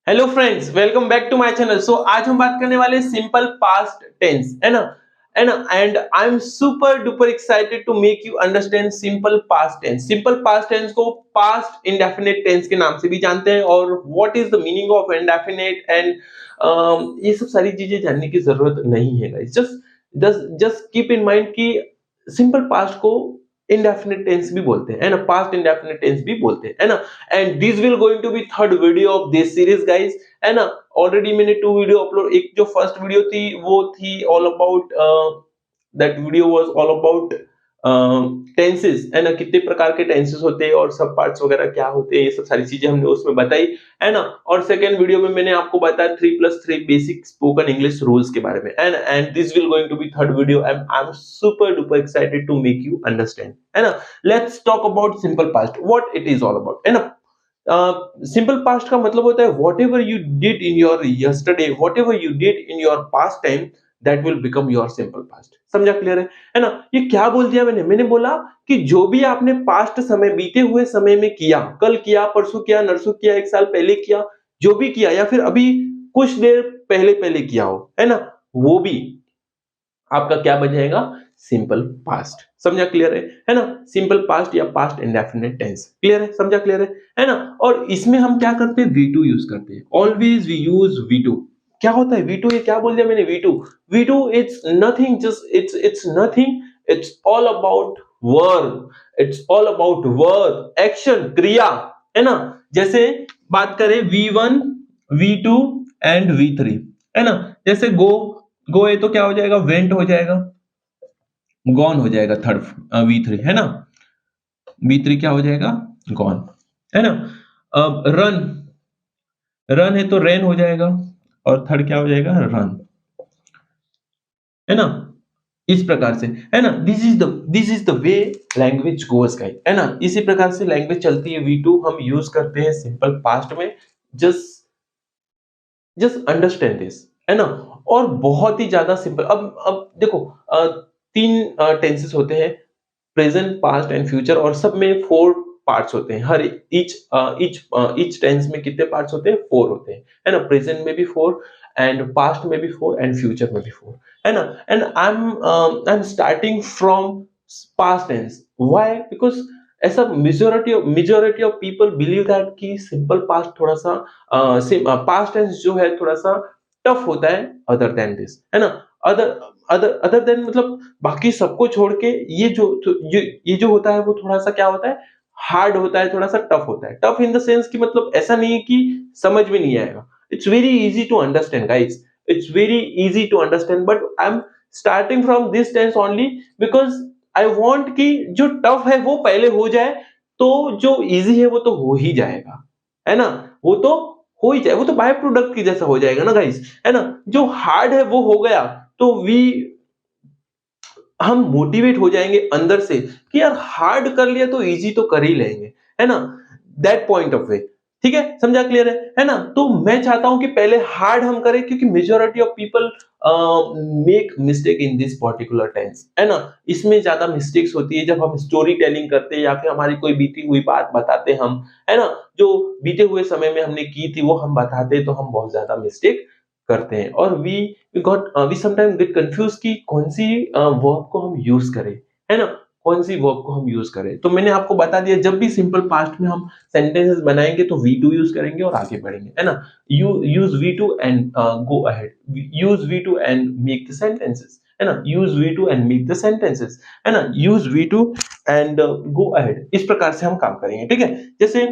Hello friends, welcome back to my channel. So आज हम बात करने वाले सिंपल पास्ट टेंस, है ना। And I am super duper excited to make you understand simple past tense. Simple past tense को past indefinite tense के नाम से भी जानते हैं, और what is the meaning of indefinite and ये सब सारी चीजें जानने की जरूरत नहीं है guys. Just just keep in mind कि सिंपल पास्ट को इंडेफिनिट टेंस भी बोलते हैं, है ना, पास्ट इंडेफिनिट टेंस भी बोलते हैं, है ना। And this will going to be third video of this series guys, है ना। ऑलरेडी मैंने 2 वीडियो अपलोड, एक जो फर्स्ट वीडियो थी वो थी all about that video was all about tenses, है ना, कितने प्रकार के टेंसेस होते हैं और सब पार्ट्स वगैरह क्या होते हैं, ये सब सारी चीजें हमने उसमें बताई, है ना। और सेकंड वीडियो में मैंने आपको बताया 3+3 बेसिक स्पोकन इंग्लिश रूल्स के बारे में, and this will going to be third video. I am super duper excited to make you understand, है ना। Let's talk about simple past, what it is all about, है ना। Simple past का मतलब होता है whatever you did in your yesterday, whatever you did in your past time, that will become your simple past. समझा, clear है ना। ये क्या बोल दिया मैंने बोला कि जो भी आपने पास्ट समय, बीते हुए समय में किया, कल किया, परसों किया, नरसों किया, एक साल पहले किया, जो भी किया, या फिर अभी कुछ देर पहले पहले किया हो, है ना, वो भी आपका क्या बन जाएगा, सिंपल पास्ट। समझा, क्लियर है ना। सिंपल पास्ट या पास्ट इंडेफिनिट टेंस, क्लियर है, समझा, क्लियर है ना। और इसमें हम क्या करते हैं, V2 यूज करते हैं, ऑलवेज वी यूज V2। क्या होता है V2, ये क्या बोल दिया मैंने, V2 it's nothing, just it's nothing, it's all about verb, it's all about verb, action, क्रिया, है ना। जैसे बात करें V1, V2 एंड V3, है ना। जैसे गो है तो क्या हो जाएगा, वेंट हो जाएगा, गॉन हो जाएगा, थर्ड V3, है ना। V3 क्या हो जाएगा, गॉन, है ना। अब रन, रन है तो रेन हो जाएगा, और थर्ड क्या हो जाएगा, रन, है ना। इस प्रकार से, है ना, this is the way language goes guys, है ना। इसी प्रकार से लैंग्वेज चलती है। V2 हम यूज करते हैं सिंपल पास्ट में। जस्ट जस्ट अंडरस्टैंड दिस, है ना। और बहुत ही ज्यादा सिंपल। अब देखो, तीन टेंसेस होते हैं, प्रेजेंट, पास्ट एंड फ्यूचर, और सब में 4 पार्ट्स होते हैं। हर ईच टेंस में कितने पार्ट्स होते हैं, 4 होते हैं, है ना। प्रेजेंट में भी 4, एंड पास्ट में भी 4, एंड फ्यूचर में भी 4, है ना। And I am starting from past tense, why, because ऐसा majority of people believe that कि सिंपल पास्ट थोड़ा सा पास्ट टेंस जो है थोड़ा सा टफ होता है, अदर देन दिस, है ना। अदर अदर देन मतलब बाकी सबको छोड़ के ये जो होता है वो थोड़ा सा क्या होता है, हार्ड होता है, थोड़ा सा टफ होता है। टफ इन द सेंस कि मतलब ऐसा नहीं है कि समझ में नहीं आएगा, it's very easy to understand guys, it's very easy to understand, but I am starting from this tense only because I want कि जो टफ है वो पहले हो जाए, तो जो इजी है वो तो हो ही जाएगा, है ना। वो तो हो ही जाए, वो तो बाय प्रोडक्ट की जैसा हो जाएगा ना गाइस, है ना। जो हार्ड है वो हो गया, तो हम मोटिवेट हो जाएंगे अंदर से कि यार हार्ड कर लिया तो इजी तो कर ही लेंगे, है ना। दैट पॉइंट ऑफ वे, ठीक है, समझा, क्लियर है ना। तो मैं चाहता हूं कि पहले हार्ड हम करें, क्योंकि majority of people make mistake in this particular tense, है ना। इसमें ज्यादा मिस्टेक्स होती है जब हम स्टोरी टेलिंग करते हैं, या फिर हमारी कोई बीती हुई बात बताते हम, है ना। जो बीते हुए समय में हमने की थी वो हम बताते, तो हम बहुत ज्यादा मिस्टेक करते हैं, और वी समटाइम गेट कंफ्यूज कि कौन सी वर्ब को हम यूज करें, है ना, कौन सी वर्ब को हम यूज करें। तो मैंने आपको बता दिया, जब भी सिंपल पास्ट में हम सेंटेंसेस बनाएंगे तो V2 यूज करेंगे और आगे बढ़ेंगे, है ना। Use V2 and go ahead, use V2 and make the sentences, है ना, use V2 and make the sentences, है ना, use V2 and go ahead. इस प्रकार से हम काम करेंगे, ठीक है। जैसे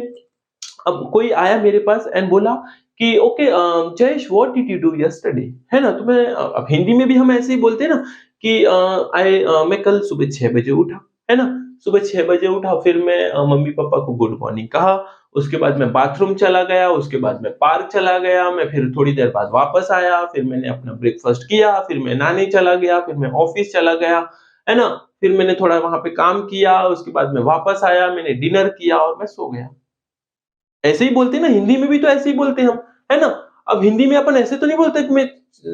अब कोई आया मेरे पास एंड बोला कि okay Jayesh, what did you do yesterday, है ना। तो मैं अब हिंदी में भी हम ऐसे ही बोलते हैं ना कि मैं कल सुबह 6 बजे उठा, है ना। सुबह 6 बजे उठा, फिर मैं मम्मी पापा को गुड मॉर्निंग कहा, उसके बाद मैं बाथरूम चला गया, उसके बाद मैं पार्क चला गया, मैं फिर थोड़ी देर बाद वापस आया, फिर मैंने अपना ब्रेकफास्ट किया, फिर मैं नहाने चला गया, फिर मैं ऑफिस चला गया, है ना। फिर मैंने थोड़ा वहां पे काम किया, उसके बाद मैं वापस आया, मैंने डिनर किया और मैं सो गया। ऐसे ही बोलते हैं ना, हिंदी में भी तो ऐसे ही बोलते हैं हम, है ना। अब हिंदी में अपन ऐसे तो नहीं बोलते कि मैं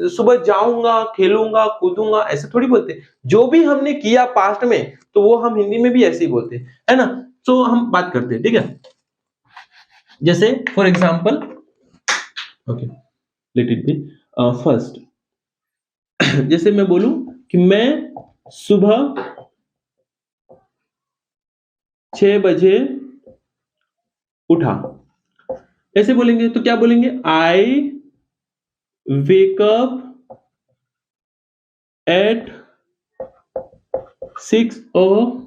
सुबह जाऊंगा, खेलूंगा, कूदूंगा, ऐसे थोड़ी बोलते। जो भी हमने किया पास्ट में, तो वो हम हिंदी में भी ऐसे ही बोलते हैं, है ना। तो हम बात करते हैं, ठीक है। जैसे for example okay, let it be. First जैसे मैं बोलूं कि मैं सुबह 6 बजे उठा, ऐसे बोलेंगे तो क्या बोलेंगे? I wake up at 6 o'clock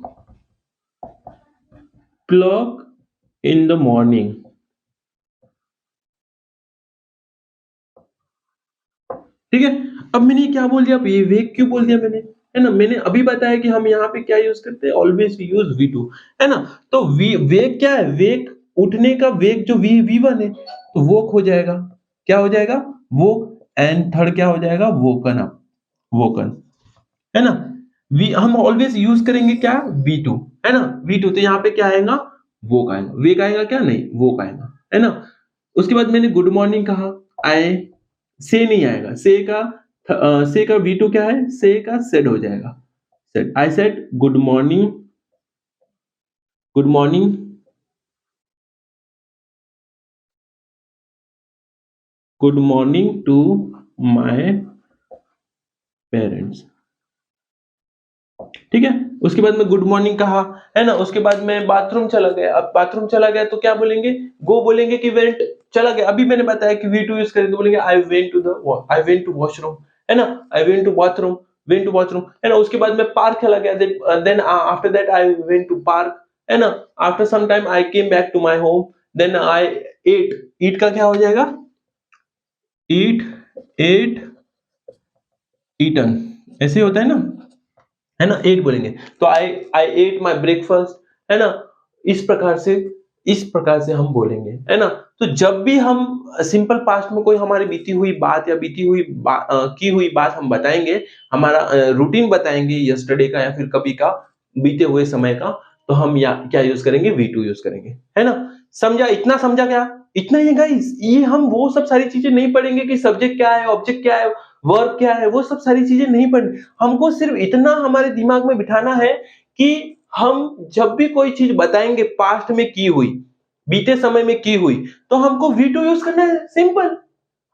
in the morning। ठीक है, अब मैंने क्या बोल दिया? अब ये वेक क्यों बोल दिया मैंने, है ना? मैंने अभी बताया कि हम यहाँ पे क्या यूज करते हैं, ऑलवेज यूज वी टू, है ना? तो वी वेक क्या है? वेक उठने का वेक जो वी वन है, तो वोक हो जाएगा। क्या हो जाएगा? वोक। एंड थर्ड क्या हो जाएगा? वोकन अप, वोकन, है ना? वी हम ऑलवेज यूज करेंगे क्या? वी टू, है ना? वी टू, तो यहाँ पे क्या आएगा? वोक आएगा। वेक आएगा क्या? नहीं, वोक आएगा, है ना? उसके बाद मैंने गुड मॉर्निंग कहा, आए, से नहीं आएगा, से का वी टू क्या है? से का सेड हो जाएगा, said. I said good morning, good morning, good morning to my parents. ठीक है, उसके बाद मैं गुड मॉर्निंग कहा, है ना? उसके बाद मैं बाथरूम चला गया। अब बाथरूम चला गया तो क्या बोलेंगे? गो बोलेंगे कि वेंट, चला गया। अभी मैंने बताया कि वी टू यूज करेंगे तो बोलेंगे आई वेंट टू वॉशरूम, है ना? I went to bathroom, went to bathroom, है ना? उसके बाद मैं पार्क चला गया, then after that I went to park, है ना? After some time I came back to my home, then I ate. Eat का क्या हो जाएगा? ईट, एट, ईटन, ऐसे ही होता है ना? एट बोलेंगे तो आई एट माई ब्रेकफास्ट, है ना? इस प्रकार से, इस प्रकार से हम बोलेंगे, है ना? तो जब भी हम सिंपल पास्ट में कोई हमारी बीती हुई बात या की हुई बात हम बताएंगे, हमारा रूटीन बताएंगे यस्टरडे का या फिर कभी का बीते हुए समय का, तो हम या क्या यूज करेंगे? वी टू यूज करेंगे, है ना? समझा? इतना समझा क्या? इतना ही है गाइस। ये हम वो सब सारी चीजें नहीं पढ़ेंगे कि सब्जेक्ट क्या है, ऑब्जेक्ट क्या है, वर्ब क्या है, वो सब सारी चीजें नहीं पढ़नी। हमको सिर्फ इतना हमारे दिमाग में बिठाना है कि हम जब भी कोई चीज बताएंगे पास्ट में की हुई, बीते समय में की हुई, तो हमको वी टू यूज करना है, सिंपल।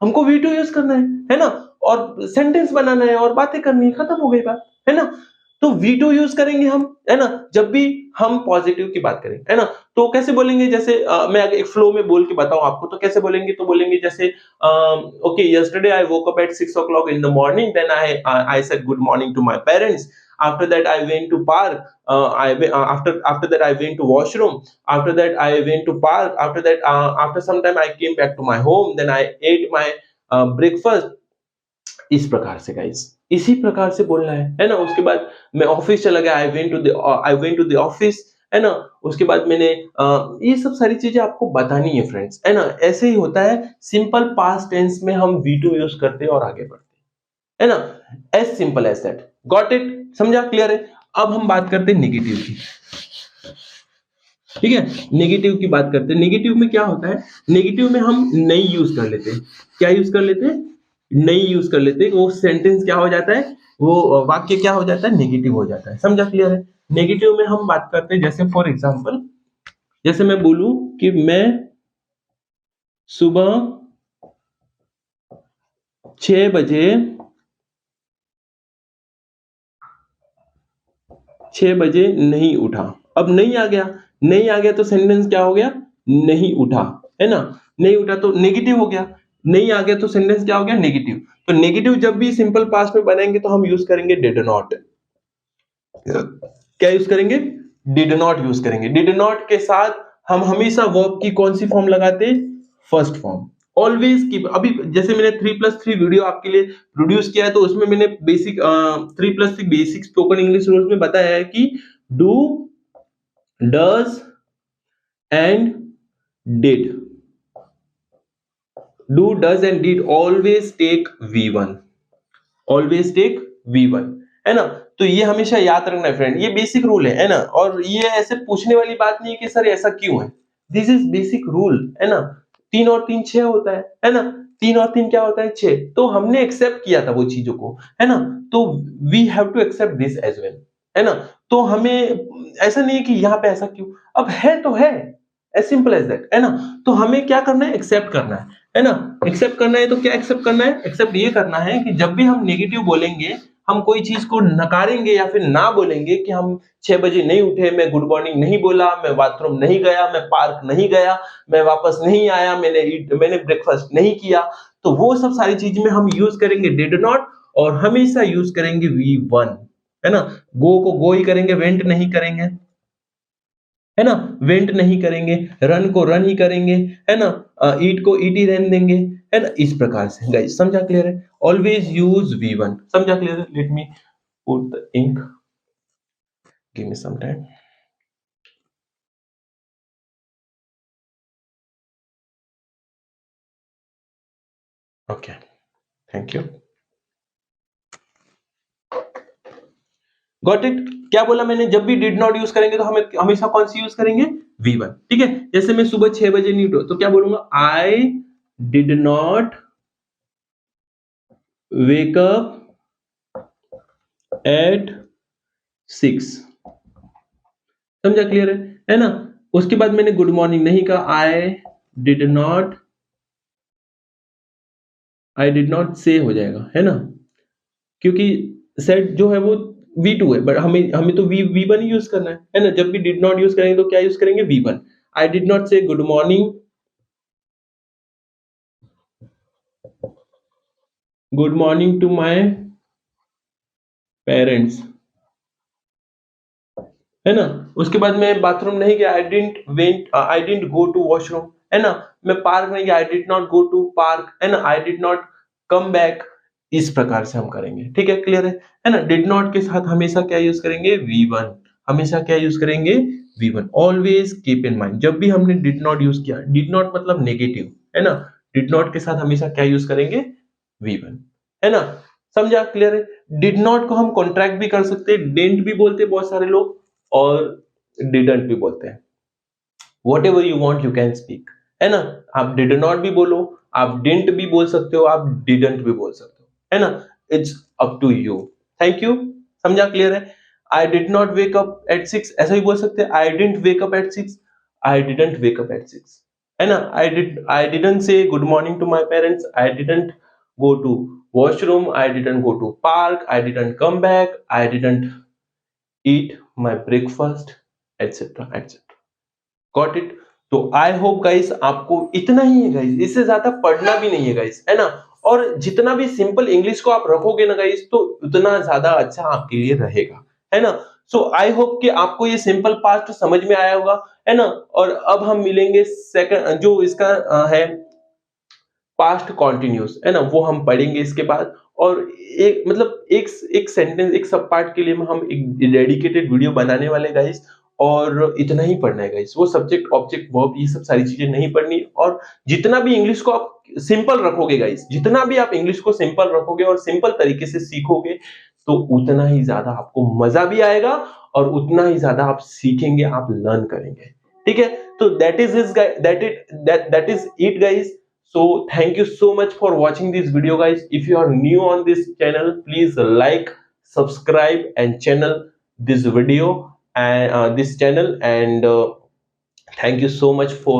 हमको वी टू यूज करना है ना? और सेंटेंस बनाना है और बातें करनी है, खत्म हो गई बात, है ना? तो वी टू यूज करेंगे हम, है ना? जब भी हम पॉजिटिव की बात करें, है ना? तो कैसे बोलेंगे? जैसे मैं अगर एक फ्लो में बोल के बताऊं आपको तो कैसे बोलेंगे? तो बोलेंगे जैसे okay, yesterday I woke up at 6 o'clock in the morning, then I said good morning to my parents, after that I went to park, after that I went to washroom, after that I went to park, after that after some time I came back to my home, then I ate my breakfast। इस प्रकार से guys, इसी प्रकार से बोलना है ना? उसके बाद मैं ऑफिस चला गया, I went to the office, है ना? उसके बाद मैंने ये सब सारी चीजें आपको बतानी है फ्रेंड्स, है ना? ऐसे ही होता है, सिंपल पास्ट टेंस में हम वी टू यूज करते हैं और आगे बढ़ते हैं, है ना? As simple as that. Got it? समझा? क्लियर है? अब हम बात करते हैं नेगेटिव की। ठीक है, नेगेटिव की बात करते हैं। नेगेटिव में क्या होता है? नेगेटिव में हम नहीं यूज कर लेते हैं। क्या यूज कर लेते हैं? नहीं यूज कर लेते। वो सेंटेंस क्या हो जाता है? वो वाक्य क्या हो जाता है? नेगेटिव हो जाता है। समझा? क्लियर है? नेगेटिव में हम बात करते हैं, जैसे फॉर एग्जाम्पल, जैसे मैं बोलूं कि मैं सुबह 6 बजे 6 बजे नहीं उठा। अब नहीं आ गया, नहीं आ गया तो सेंटेंस क्या हो गया? नहीं उठा, है ना? नहीं उठा तो नेगेटिव हो गया। नहीं आ गया तो सेंटेंस क्या हो गया? नेगेटिव। तो नेगेटिव जब भी सिंपल पास्ट में बनाएंगे तो हम यूज करेंगे डिड नॉट। क्या यूज करेंगे? डिड नॉट यूज करेंगे। डिड नॉट के साथ हम हमेशा वर्ब की कौन सी फॉर्म लगाते? First form. ऑलवेज की। अभी जैसे मैंने 3+3 वीडियो आपके लिए प्रोड्यूस किया है, तो उसमें मैंने basic 3+3 basic spoken English rules में बताया है कि do, does and did, do, does and did always take V1, always take V1, है ना? तो ये हमेशा याद रखना है फ्रेंड, ये बेसिक रूल है ना? और ये ऐसे पूछने वाली बात नहीं है कि सर ऐसा क्यों है। दिस इज बेसिक रूल, है ना? 3 और 3 6 होता है ना? 3 और 3 क्या होता है? 6। तो हमने एक्सेप्ट किया था वो चीजों को, है ना? तो we have to accept this as well, है ना? तो हमें ऐसा नहीं है कि यहाँ पे ऐसा क्यों, अब है तो है, एज सिंपल एज दैट, है ना। तो हमें क्या करना है, एक्सेप्ट करना है ना। एक्सेप्ट करना है तो क्या एक्सेप्ट करना है, एक्सेप्ट ये करना है कि जब भी हम नेगेटिव बोलेंगे, हम कोई चीज को नकारेंगे या फिर ना बोलेंगे कि हम 6 बजे नहीं उठे, मैं गुड मॉर्निंग नहीं बोला, मैं बाथरूम नहीं गया, मैं पार्क नहीं गया, मैं वापस नहीं आया, मैंने ब्रेकफास्ट नहीं किया, तो वो सब सारी चीज में हम यूज करेंगे डिड नॉट, और हमेशा यूज करेंगे वी वन, है ना। गो को गो ही करेंगे, वेंट नहीं करेंगे, है ना, वेंट नहीं करेंगे, रन को रन ही करेंगे, है ना, ईट को ईट ही रहने देंगे, है ना। इस प्रकार से गाइस, समझा क्लियर है। ऑलवेज यूज वी वन, समझा क्लियर है। Let me put the ink, give me some time. Okay, thank you. Got it. क्या बोला मैंने, जब भी डिड नॉट यूज करेंगे तो हमें हमेशा कौन सी यूज करेंगे, वी वन, ठीक है। जैसे मैं सुबह 6 बजे नहीं उठा तो क्या बोलूंगा, आई did not wake up at 6, समझा क्लियर है ना। उसके बाद मैंने गुड मॉर्निंग नहीं कहा, आई डिड नॉट से हो जाएगा, है ना, क्योंकि सेट जो है वो V2 है, बट हमें हमें तो वी वन यूज करना है ना। जब भी डिड नॉट यूज करेंगे तो क्या यूज करेंगे, V one. I did not say good morning to my parents, है ना। उसके बाद मैं बाथरूम नहीं गया, I didn't go to washroom, है ना। मैं पार्क नहीं गया, I did not go to park, है ना। I did not come back. इस प्रकार से हम करेंगे, ठीक है, क्लियर है ना। डिड नॉट के साथ हमेशा क्या यूज करेंगे, वी वन, हमेशा क्या यूज करेंगे, V one. Always keep in mind, जब भी हमने डिड नॉट यूज किया, डिड नॉट मतलब नेगेटिव, है ना, डिड नॉट के साथ हमेशा क्या यूज करेंगे, वी वन, है ना। समझा क्लियर है। डिड नॉट को हम कॉन्ट्रैक्ट भी कर सकते हैं, डेंट भी बोलते हैं बहुत सारे लोग, और डिडंट भी बोलते हैं। What ever you want you can speak, है ना। आप डिड नॉट भी बोलो, आप डिंट भी बोल सकते हो, आप डिडंट भी बोल सकते हो, है ना। It's up to you. Thank you, समझा क्लियर है। I did not wake up at 6, ऐसा ही बोल सकते हैं, I didn't wake up at 6, I didn't wake up at 6, है ना। I didn't say good morning to my parents, I didn't go to washroom, I didn't go to park, I didn't come back, I didn't eat my breakfast, etc etc। Got it. तो I hope guys आपको इतना ही है guys, इससे ज्यादा पढ़ना भी नहीं है गाइस, है ना। और जितना भी सिंपल इंग्लिश को आप रखोगे ना गाइस, तो उतना ज्यादा अच्छा आपके लिए रहेगा, है ना। सो आई होप कि आपको ये सिंपल पास्ट समझ में आया होगा, है ना। और अब हम मिलेंगे सेकंड, जो इसका है पास्ट कॉन्टिन्यूस, है ना, वो हम पढ़ेंगे इसके बाद। और एक मतलब एक सेंटेंस, एक सब पार्ट के लिए हम एक डेडिकेटेड वीडियो बनाने वाले गाइस। और इतना ही पढ़ना है गाइस, वो सब्जेक्ट ऑब्जेक्ट वर्ब ये सब सारी चीजें नहीं पढ़नी। और जितना भी इंग्लिश को आप सिंपल रखोगे गाइस, जितना भी आप इंग्लिश को सिंपल रखोगे और सिंपल तरीके से सीखोगे, तो उतना ही ज्यादा आपको मजा भी आएगा, और उतना ही ज्यादा आप सीखेंगे, आप लर्न करेंगे, ठीक है। तो that is it guys. So thank you so much for watching this video guys. If you are new on this channel, please like, subscribe and channel this video and this channel, and thank you so much for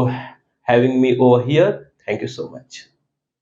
having me over here. Thank you so much.